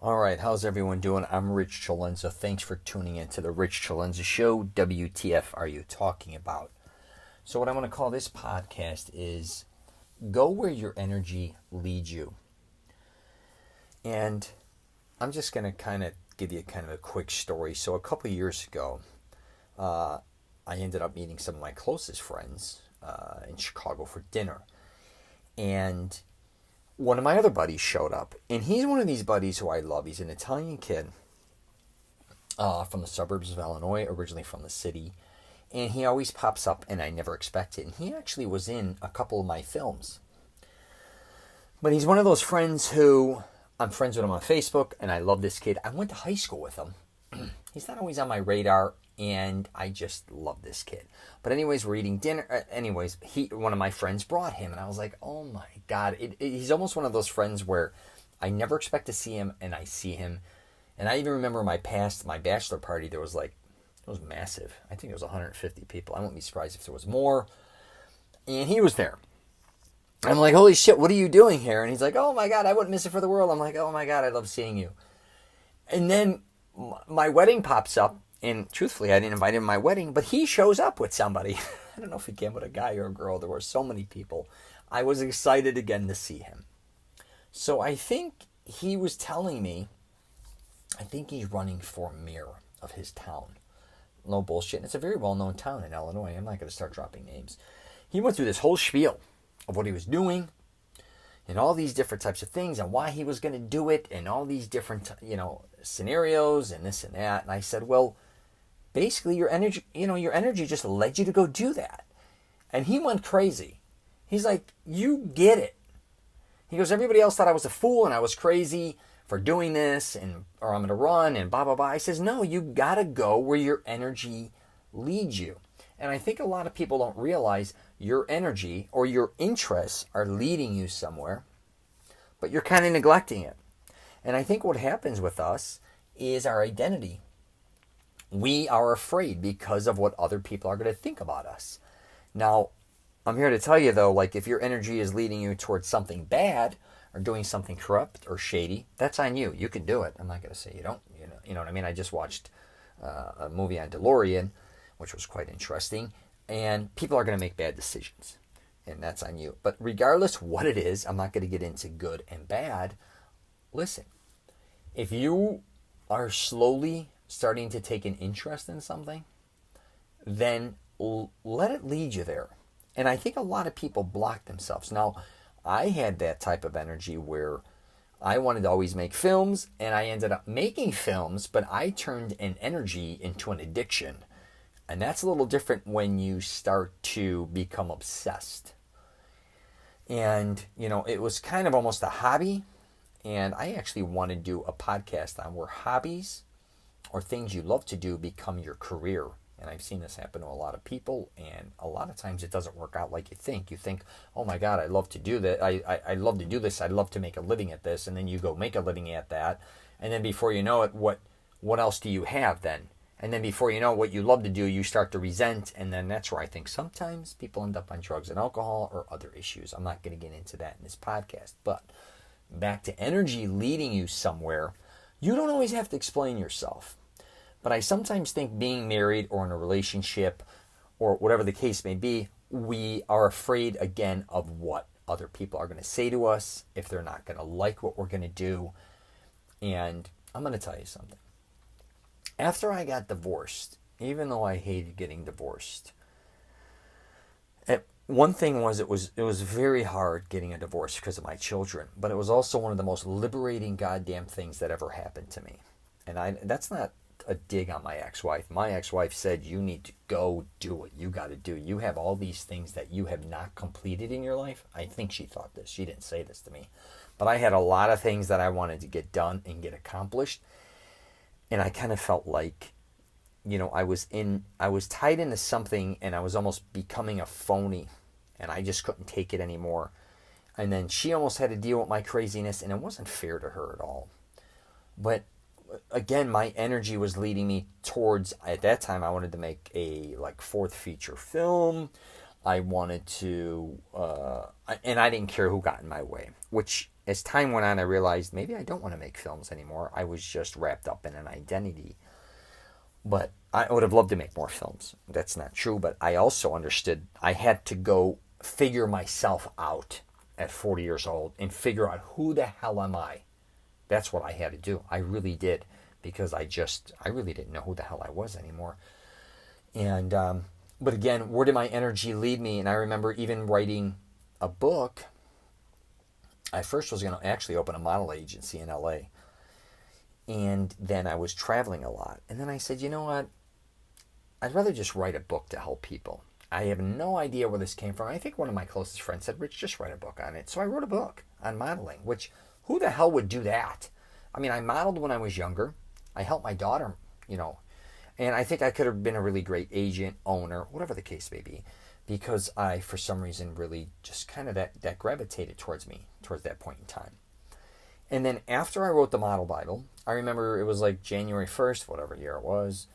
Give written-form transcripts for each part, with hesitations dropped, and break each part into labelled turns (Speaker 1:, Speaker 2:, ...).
Speaker 1: All right, how's everyone doing? I'm Rich CELENZA. Thanks for tuning in to the Rich CELENZA Show. WTF are you talking about? So, what I'm going to call this podcast is Go Where Your Energy Leads You. And I'm just going to kind of give you kind of a quick story. So, a couple of years ago, I ended up meeting some of my closest friends in Chicago for dinner. And one of my other buddies showed up, and he's one of these buddies who I love. He's an Italian kid from the suburbs of Illinois, originally from the city, and he always pops up, and I never expect it. And he actually was in a couple of my films. But he's one of those friends who I'm friends with him on Facebook, and I love this kid. I went to high school with him. He's not always on my radar, and I just love this kid. But anyways, we're eating dinner. One of my friends brought him, and I was like, oh my God. He's almost one of those friends where I never expect to see him, and I see him. And I even remember my bachelor party, it was massive. I think it was 150 people. I wouldn't be surprised if there was more. And he was there. I'm like, holy shit, what are you doing here? And he's like, oh my God, I wouldn't miss it for the world. I'm like, oh my God, I love seeing you. And then my wedding pops up, and truthfully, I didn't invite him to my wedding, but he shows up with somebody. I don't know if he came with a guy or a girl. There were so many people. I was excited again to see him. So I think he was telling me, I think he's running for mayor of his town. No bullshit. It's a very well-known town in Illinois. I'm not going to start dropping names. He went through this whole spiel of what he was doing, and all these different types of things, and why he was going to do it, and all these different, scenarios, and this and that. And I said, well, basically your energy just led you to go do that. And he went crazy. He's like, you get it. He goes, everybody else thought I was a fool and I was crazy for doing this, or I'm going to run and blah, blah, blah. I says, no, you got to go where your energy leads you. And I think a lot of people don't realize your energy or your interests are leading you somewhere, but you're kind of neglecting it. And I think what happens with us is our identity. We are afraid because of what other people are going to think about us. Now, I'm here to tell you, though, like if your energy is leading you towards something bad or doing something corrupt or shady, that's on you. You can do it. I'm not going to say you don't. You know what I mean? I just watched a movie on DeLorean, which was quite interesting. And people are going to make bad decisions, and that's on you. But regardless what it is, I'm not going to get into good and bad. Listen, if you are slowly starting to take an interest in something, then let it lead you there. And I think a lot of people block themselves. Now, I had that type of energy where I wanted to always make films, and I ended up making films, but I turned an energy into an addiction. And that's a little different when you start to become obsessed. And, it was kind of almost a hobby. And I actually want to do a podcast on where hobbies or things you love to do become your career. And I've seen this happen to a lot of people. And a lot of times it doesn't work out like you think. You think, oh my God, I love to do that. I love to do this. I'd love to make a living at this. And then you go make a living at that. And then before you know it, what else do you have then? And then before you know what you love to do, you start to resent. And then that's where I think sometimes people end up on drugs and alcohol or other issues. I'm not going to get into that in this podcast. But back to energy leading you somewhere, you don't always have to explain yourself. But I sometimes think being married or in a relationship or whatever the case may be, we are afraid again of what other people are going to say to us, if they're not going to like what we're going to do. And I'm going to tell you something. After I got divorced, even though I hated getting divorced, one thing was it was very hard getting a divorce because of my children, but it was also one of the most liberating goddamn things that ever happened to me. And that's not a dig on my ex-wife. My ex-wife said, you need to go do what you got to do. You have all these things that you have not completed in your life. I think she thought this. She didn't say this to me. But I had a lot of things that I wanted to get done and get accomplished. And I kind of felt like, I was tied into something, and I was almost becoming a phony, and I just couldn't take it anymore. And then she almost had to deal with my craziness, and it wasn't fair to her at all. But again, my energy was leading me towards, at that time, I wanted to make a fourth feature film. I wanted to, and I didn't care who got in my way, which as time went on, I realized maybe I don't want to make films anymore. I was just wrapped up in an identity. But I would have loved to make more films. That's not true. But I also understood I had to go figure myself out at 40 years old and figure out who the hell am I. That's what I had to do. I really did, because I really didn't know who the hell I was anymore. And but again, where did my energy lead me? And I remember even writing a book. I first was going to actually open a model agency in LA. And then I was traveling a lot. And then I said, you know what? I'd rather just write a book to help people. I have no idea where this came from. I think one of my closest friends said, Rich, just write a book on it. So I wrote a book on modeling, which who the hell would do that? I mean, I modeled when I was younger. I helped my daughter, and I think I could have been a really great agent, owner, whatever the case may be, because I, for some reason, really just kind of that gravitated towards me, towards that point in time. And then after I wrote the Model Bible, I remember it was like January 1st, whatever year it was,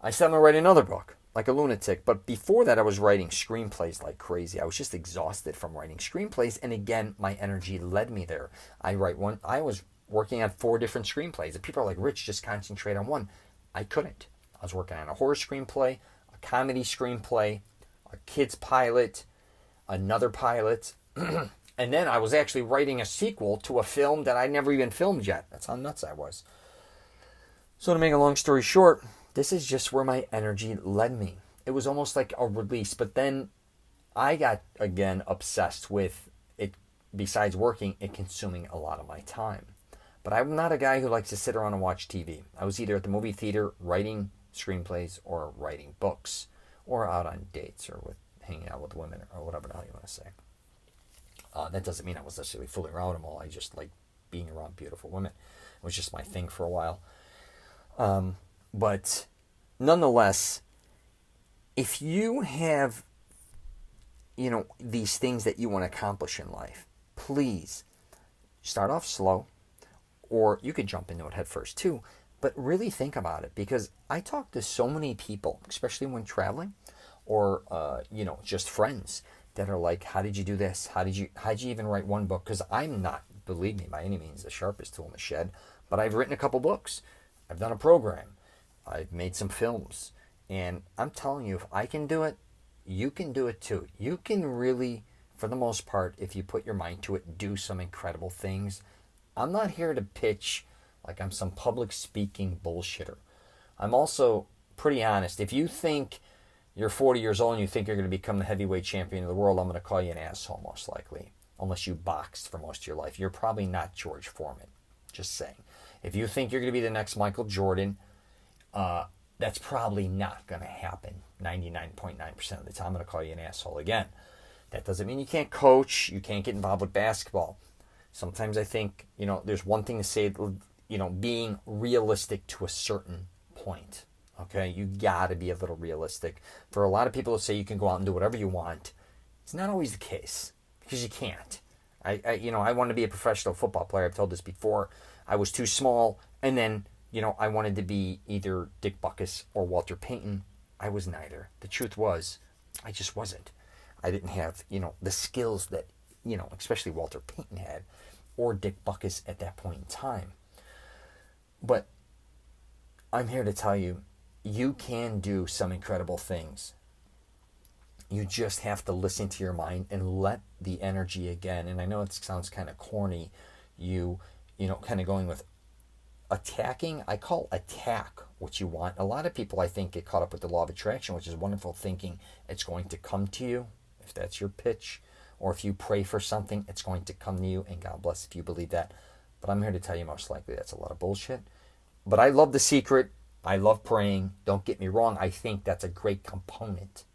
Speaker 1: I said I'm going to write another book, like a lunatic. But before that, I was writing screenplays like crazy. I was just exhausted from writing screenplays. And again, my energy led me there. I was working on 4 different screenplays. And people are like, Rich, just concentrate on one. I couldn't. I was working on a horror screenplay, a comedy screenplay, a kid's pilot, another pilot. And then I was actually writing a sequel to a film that I never even filmed yet. That's how nuts I was. So to make a long story short, this is just where my energy led me. It was almost like a release. But then I got, again, obsessed with it, besides working, it consuming a lot of my time. But I'm not a guy who likes to sit around and watch TV. I was either at the movie theater writing screenplays or writing books, or out on dates, or hanging out with women, or whatever the hell you want to say. That doesn't mean I was necessarily fooling around them all. I just like being around beautiful women. It was just my thing for a while. But nonetheless, if you have, these things that you want to accomplish in life, please start off slow, or you could jump into it head first too. But really think about it, because I talk to so many people, especially when traveling, or just friends that are like, how did you do this? How'd you even write one book? Because I'm not, believe me, by any means the sharpest tool in the shed, but I've written a couple books. I've done a program. I've made some films. And I'm telling you, if I can do it, you can do it too. You can really, for the most part, if you put your mind to it, do some incredible things. I'm not here to pitch like I'm some public speaking bullshitter. I'm also pretty honest. If you think you're 40 years old and you think you're going to become the heavyweight champion of the world, I'm going to call you an asshole most likely. Unless you boxed for most of your life. You're probably not George Foreman. Just saying. If you think you're going to be the next Michael Jordan, that's probably not going to happen 99.9% of the time. I'm going to call you an asshole again. That doesn't mean you can't coach. You can't get involved with basketball. Sometimes I think, there's one thing to say, being realistic to a certain point. Okay, you got to be a little realistic. For a lot of people to say you can go out and do whatever you want, it's not always the case, because you can't. I wanted to be a professional football player. I've told this before. I was too small, and then, I wanted to be either Dick Butkus or Walter Payton. I was neither. The truth was, I just wasn't. I didn't have, the skills that, especially Walter Payton had, or Dick Butkus at that point in time. But I'm here to tell you, you can do some incredible things. You just have to listen to your mind and let the energy again. And I know it sounds kind of corny, kind of going with attacking. I call attack what you want. A lot of people, I think, get caught up with the law of attraction, which is wonderful, thinking it's going to come to you, if that's your pitch. Or if you pray for something, it's going to come to you, and God bless if you believe that. But I'm here to tell you, most likely that's a lot of bullshit. But I love The Secret. I love praying. Don't get me wrong. I think that's a great component.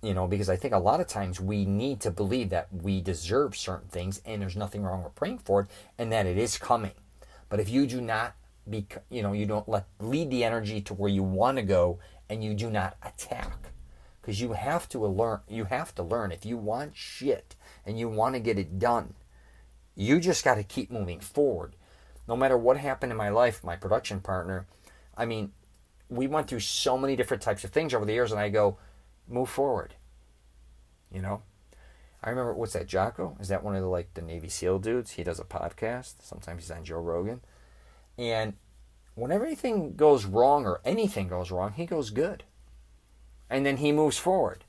Speaker 1: Because I think a lot of times we need to believe that we deserve certain things, and there's nothing wrong with praying for it, and that it is coming. But if you do not you don't lead the energy to where you want to go, and you do not attack. Because you have to learn if you want shit and you want to get it done, you just got to keep moving forward. No matter what happened in my life, my production partner, we went through so many different types of things over the years, and I go, move forward. I remember, what's that, Jocko? Is that one of the, like, the Navy SEAL dudes? He does a podcast. Sometimes he's on Joe Rogan. And whenever anything goes wrong or anything goes wrong, he goes good. And then he moves forward.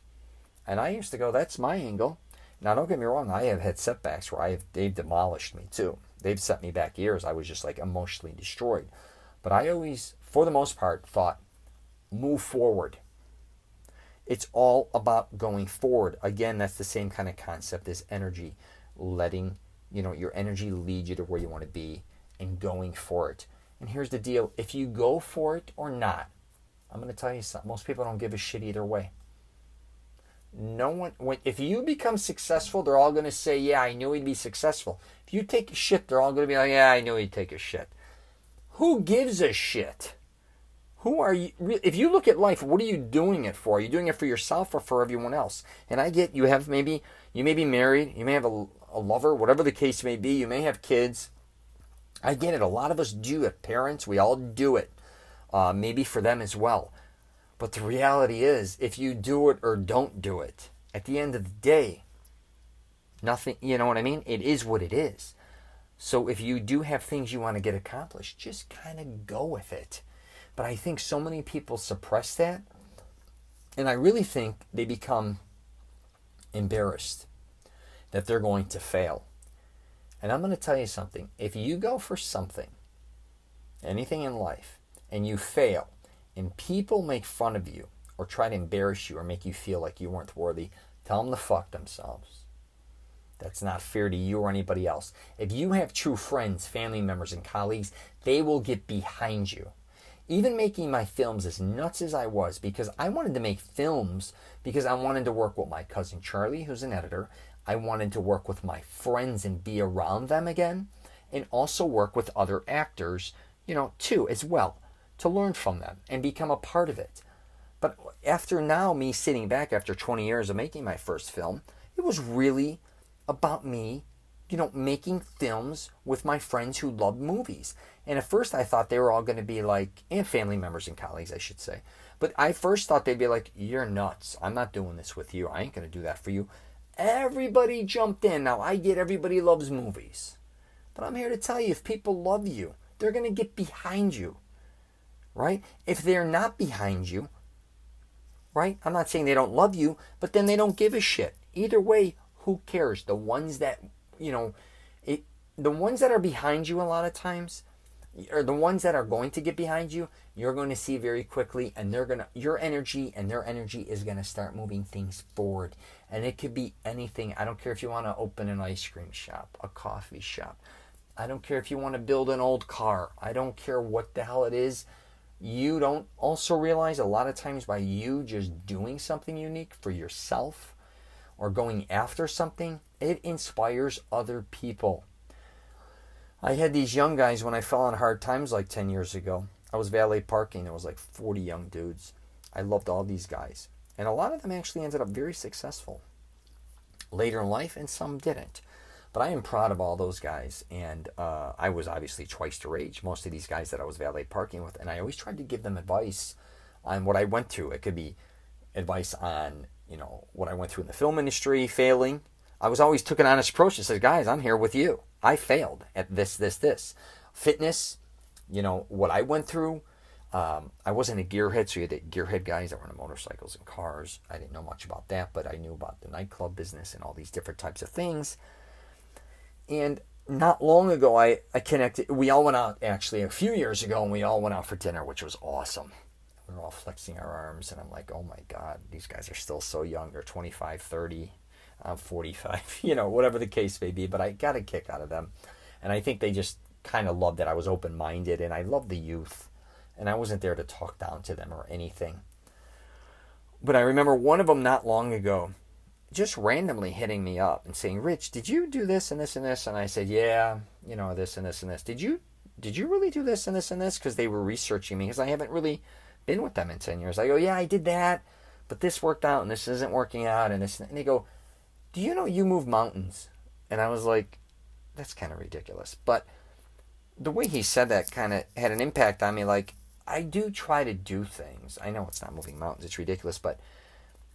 Speaker 1: And I used to go, that's my angle. Now, don't get me wrong, I have had setbacks where they've demolished me too. They've set me back years. I was just like emotionally destroyed. But I always, for the most part, thought, move forward. It's all about going forward. Again, that's the same kind of concept as energy. Letting, your energy lead you to where you want to be and going for it. And here's the deal. If you go for it or not, I'm going to tell you something. Most people don't give a shit either way. No one, if you become successful, they're all going to say, yeah, I knew he'd be successful. If you take a shit, they're all going to be like, yeah, I knew he'd take a shit. Who gives a shit? Who are you? If you look at life, what are you doing it for? Are you doing it for yourself or for everyone else? And I get you may be married, you may have a lover, whatever the case may be, you may have kids. I get it. A lot of us do it. Parents, we all do it. Maybe for them as well. But the reality is, if you do it or don't do it, at the end of the day, nothing, you know what I mean? It is what it is. So if you do have things you want to get accomplished, just kind of go with it. But I think so many people suppress that. And I really think they become embarrassed that they're going to fail. And I'm going to tell you something. If you go for something, anything in life, and you fail, and people make fun of you or try to embarrass you or make you feel like you weren't worthy, tell them to fuck themselves. That's not fair to you or anybody else. If you have true friends, family members, and colleagues, they will get behind you. Even making my films as nuts as I was, because I wanted to make films because I wanted to work with my cousin Charlie, who's an editor. I wanted to work with my friends and be around them again, and also work with other actors, too, as well, to learn from them and become a part of it. But after now, me sitting back after 20 years of making my first film, it was really about me, making films with my friends who loved movies. And at first I thought they were all going to be like, and family members and colleagues, I should say. But I first thought they'd be like, you're nuts. I'm not doing this with you. I ain't going to do that for you. Everybody jumped in. Now I get everybody loves movies. But I'm here to tell you, if people love you, they're going to get behind you. Right? If they're not behind you, right? I'm not saying they don't love you, but then they don't give a shit. Either way, who cares? The ones that, the ones that are behind you a lot of times, or the ones that are going to get behind you, you're going to see very quickly, and your energy and their energy is going to start moving things forward. And it could be anything. I don't care if you want to open an ice cream shop, a coffee shop. I don't care if you want to build an old car. I don't care what the hell it is. You don't also realize a lot of times by you just doing something unique for yourself or going after something, it inspires other people. I had these young guys when I fell on hard times like 10 years ago. I was valet parking. There was like 40 young dudes. I loved all these guys. And a lot of them actually ended up very successful later in life, and some didn't. But I am proud of all those guys, and I was obviously twice their age, most of these guys that I was valet parking with, and I always tried to give them advice on what I went through. It could be advice on, what I went through in the film industry, failing. I was always took an honest approach and said, guys, I'm here with you. I failed at this. Fitness, what I went through. I wasn't a gearhead, so you had gearhead guys that were into motorcycles and cars. I didn't know much about that, but I knew about the nightclub business and all these different types of things. And not long ago, I connected. We all went out, actually, a few years ago, and we all went out for dinner, which was awesome. We were all flexing our arms, and I'm like, oh my God, these guys are still so young. They're 25, 30, 45, whatever the case may be. But I got a kick out of them. And I think they just kind of loved that I was open-minded, and I loved the youth. And I wasn't there to talk down to them or anything. But I remember one of them not long ago just randomly hitting me up and saying, Rich, did you do this and this and this? And I said, yeah, this and this and this. Did you really do this and this and this? Because they were researching me, because I haven't really been with them in 10 years. I go, yeah, I did that, but this worked out and this isn't working out and this. And they go, do you know you move mountains? And I was like, that's kind of ridiculous. But the way he said that kind of had an impact on me. Like, I do try to do things. I know it's not moving mountains. It's ridiculous, but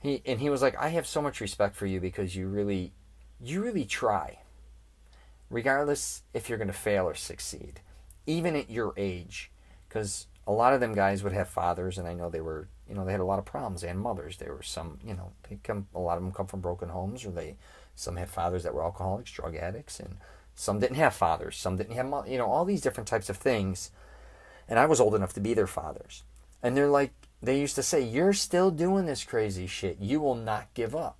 Speaker 1: he was like, I have so much respect for you because you really you really try, regardless if you're going to fail or succeed, even at your age, because a lot of them guys would have fathers, and I know they were, they had a lot of problems, and mothers. There were some, a lot of them come from broken homes, or some had fathers that were alcoholics, drug addicts, and some didn't have fathers, some didn't have, all these different types of things. And I was old enough to be their fathers, and they used to say, "You're still doing this crazy shit. You will not give up."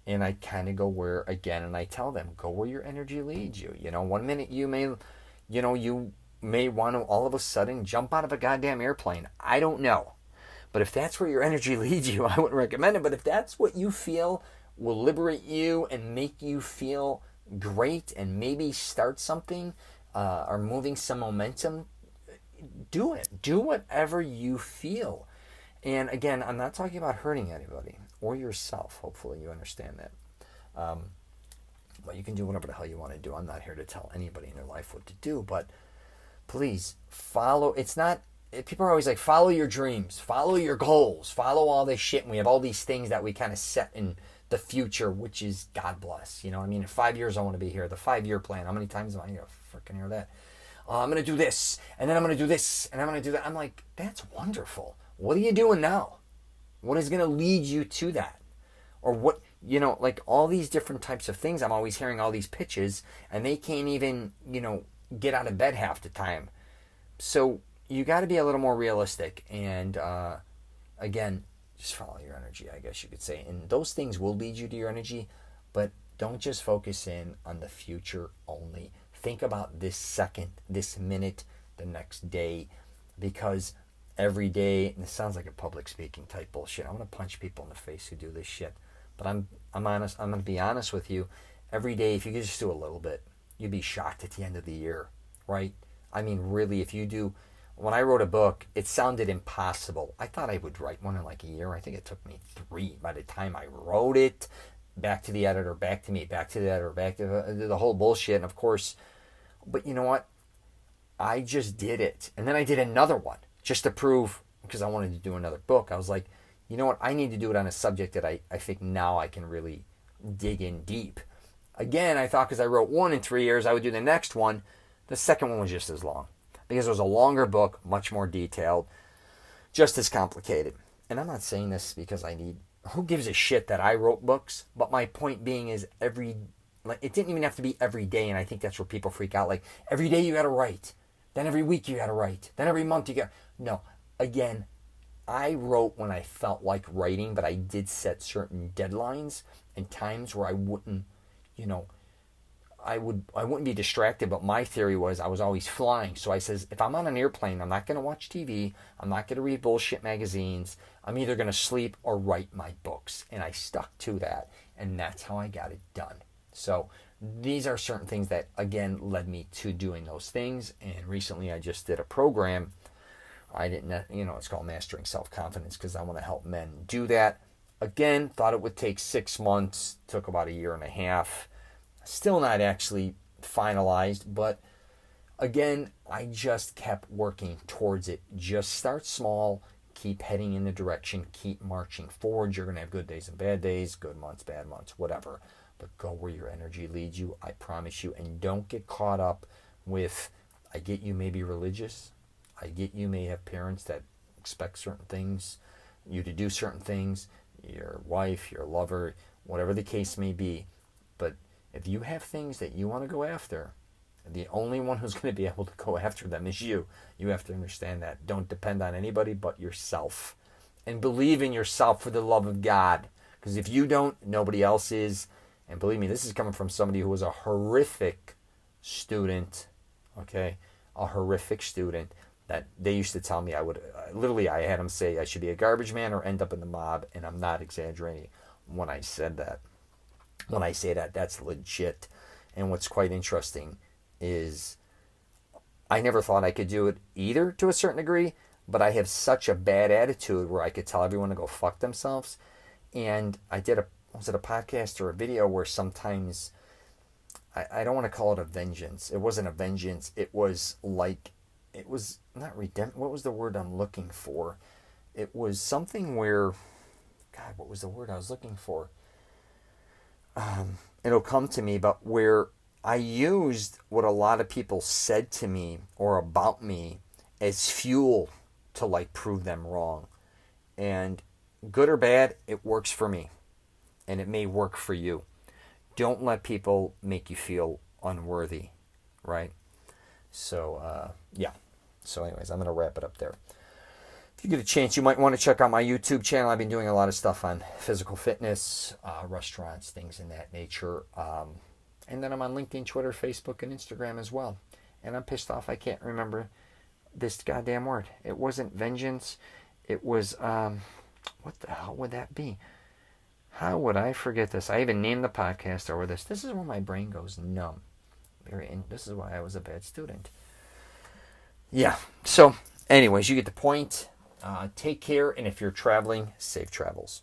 Speaker 1: And I kind of go and I tell them, go where your energy leads you. 1 minute you may want to all of a sudden jump out of a goddamn airplane. I don't know. But if that's where your energy leads you, I wouldn't recommend it. But if that's what you feel will liberate you and make you feel great and maybe start something or moving some momentum, do it. Do whatever you feel. And again, I'm not talking about hurting anybody or yourself. Hopefully you understand that. But you can do whatever the hell you want to do. I'm not here to tell anybody in their life what to do, but please follow. People are always like, follow your dreams, follow your goals, follow all this shit. And we have all these things that we kind of set in the future, which is God bless. In 5 years I want to be here. The 5-year plan. How many times am I going to freaking hear that? I'm going to do this, and then I'm going to do this, and I'm going to do that. I'm like, that's wonderful. What are you doing now? What is going to lead you to that? Or what, all these different types of things. I'm always hearing all these pitches, and they can't even, get out of bed half the time. So you got to be a little more realistic. And again, just follow your energy, I guess you could say. And those things will lead you to your energy, but don't just focus in on the future only. Think about this second, this minute, the next day, because every day, and this sounds like a public speaking type bullshit. I'm going to punch people in the face who do this shit. But I'm honest. I'm going to be honest with you. Every day, if you could just do a little bit, you'd be shocked at the end of the year, right? I mean, really, if you do. When I wrote a book, it sounded impossible. I thought I would write one in like a year. I think it took me 3 by the time I wrote it. Back to the editor, back to me, back to the editor, back to the whole bullshit. And of course, but you know what? I just did it. And then I did another one just to prove, because I wanted to do another book. I was like, you know what? I need to do it on a subject that I think now I can really dig in deep. Again, I thought because I wrote one in 3 years, I would do the next one. The second one was just as long because it was a longer book, much more detailed, just as complicated. And I'm not saying this because who gives a shit that I wrote books? But my point being is it didn't even have to be every day, and I think that's where people freak out. Like, every day you got to write. Then every week you got to write. Then every month you got... No. Again, I wrote when I felt like writing, but I did set certain deadlines and times where I wouldn't, I wouldn't be distracted, but my theory was I was always flying. So I says, if I'm on an airplane, I'm not going to watch TV. I'm not going to read bullshit magazines. I'm either going to sleep or write my books. And I stuck to that. And that's how I got it done. So these are certain things that, again, led me to doing those things. And recently I just did a program. I didn't, it's called Mastering Self-Confidence because I want to help men do that. Again, thought it would take 6 months. Took about 1.5 years. Still not actually finalized, but again, I just kept working towards it. Just start small, keep heading in the direction, keep marching forward. You're going to have good days and bad days, good months, bad months, whatever. But go where your energy leads you, I promise you. And don't get caught up with, I get you may be religious. I get you may have parents that expect certain things, you to do certain things, your wife, your lover, whatever the case may be. But if you have things that you want to go after, the only one who's going to be able to go after them is you. You have to understand that. Don't depend on anybody but yourself. And believe in yourself for the love of God. Because if you don't, nobody else is. And believe me, this is coming from somebody who was a horrific student. Okay? A horrific student. That they used to tell me I had them say I should be a garbage man or end up in the mob. And I'm not exaggerating when I said that. When I say that, that's legit. And what's quite interesting is I never thought I could do it either to a certain degree, but I have such a bad attitude where I could tell everyone to go fuck themselves. And I did was it a podcast or a video where sometimes, I don't want to call it a vengeance. It wasn't a vengeance. It was not redemption. What was the word I'm looking for? It was something where, God, what was the word I was looking for? it'll come to me, but where I used what a lot of people said to me or about me as fuel to like prove them wrong. And good or bad, it works for me. And it may work for you. Don't let people make you feel unworthy, right? So, yeah. So, anyways, I'm going to wrap it up there. If you get a chance, you might want to check out my YouTube channel. I've been doing a lot of stuff on physical fitness, restaurants, things in that nature. And then I'm on LinkedIn, Twitter, Facebook, and Instagram as well. And I'm pissed off I can't remember this goddamn word. It wasn't vengeance. It was, what the hell would that be? How would I forget this? I even named the podcast over this. This is where my brain goes numb. This is why I was a bad student. Yeah. So, anyways, you get the point. Take care, and if you're traveling, safe travels.